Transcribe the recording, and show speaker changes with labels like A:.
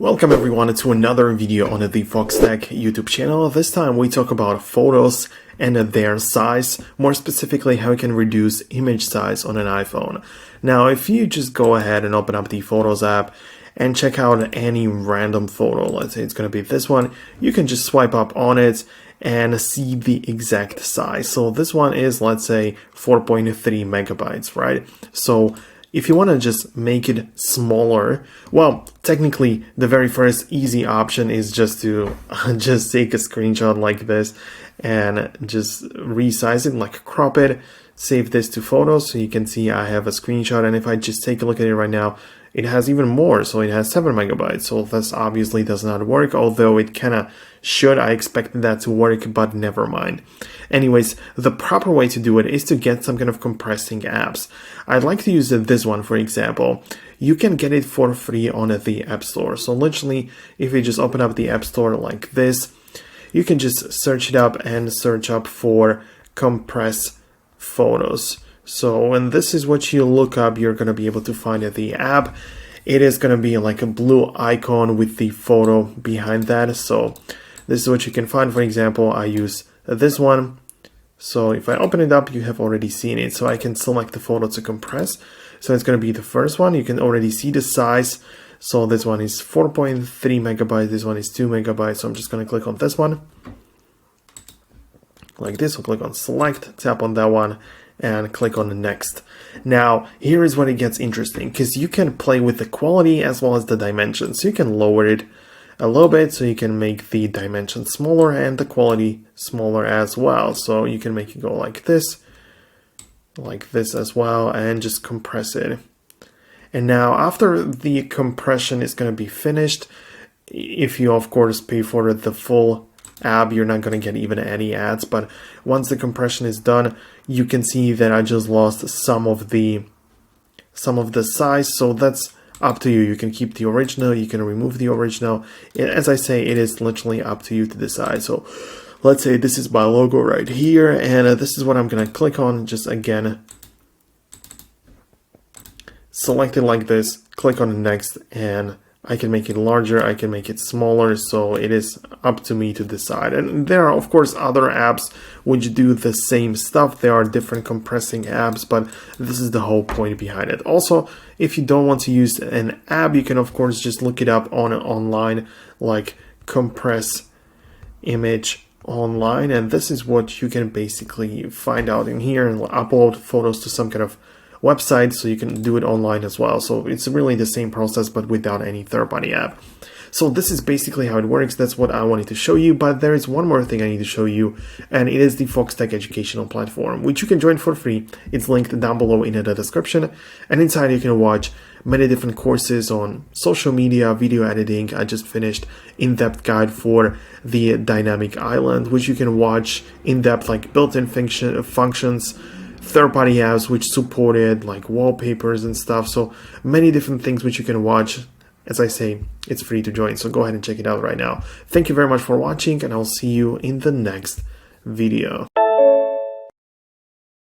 A: Welcome everyone to another video on the Foxtecc YouTube channel. This time we talk about photos and their size, more specifically how you can reduce image size on an iPhone. Now if you just go ahead and open up the Photos app and check out any random photo, let's say it's going to be this one, you can just swipe up on it and see the exact size. So this one is, let's say, 4.3 megabytes, right? So if you want to just make it smaller, well, technically the very first easy option is just to just take a screenshot like this and just resize it, like crop it, save this to photos. So you can see I have a screenshot, and if I just take a look at it right now, it has even more, so it has 7 megabytes. So this obviously does not work, although it kind of should. I expected that to work, but never mind. Anyways, the proper way to do it is to get some kind of compressing apps. I'd like to use this one, for example. You can get it for free on the App Store. So literally, if you just open up the App Store like this, you can just search it up and search up for compress photos. So when this is what you look up, you're going to be able to find the app. It is going to be like a blue icon with the photo behind that. So this is what you can find. For example, I use this one. So if I open it up, you have already seen it. So I can select the photo to compress. So it's going to be the first one. You can already see the size. So this one is 4.3 megabytes. This one is 2 megabytes. So I'm just going to click on this one. Like this. I'll click on select, tap on that one, and click on the next. Now here is when it gets interesting, because you can play with the quality as well as the dimensions. So you can lower it a little bit, so you can make the dimensions smaller and the quality smaller as well. So you can make it go like this as well, and just compress it. And now after the compression is going to be finished, if you of course pay for the full app, you're not going to get even any ads. But once the compression is done, you can see that I just lost some of the size. So that's up to you. You can keep the original, you can remove the original. As I say, it is literally up to you to decide. So let's say this is my logo right here, and this is what I'm going to click on. Just again, select it like this, click on the next, and I can make it larger, I can make it smaller, so it is up to me to decide. And there are of course other apps which do the same stuff. There are different compressing apps, but this is the whole point behind it. Also, if you don't want to use an app, you can of course just look it up online, like compress image online, and this is what you can basically find out in here and upload photos to some kind of website, so you can do it online as well. So it's really the same process, but without any third-party app. So this is basically how it works. That's what I wanted to show you, but there is one more thing I need to show you, and it is the Foxtecc Educational Platform, which you can join for free. It's linked down below in the description, and inside you can watch many different courses on social media, video editing. I just finished in-depth guide for the dynamic island, which you can watch in-depth, like built-in functions, third-party apps which support it, like wallpapers and stuff. So many different things which you can watch. As I say, it's free to join, so go ahead and check it out right now. Thank you very much for watching, and I'll see you in the next video.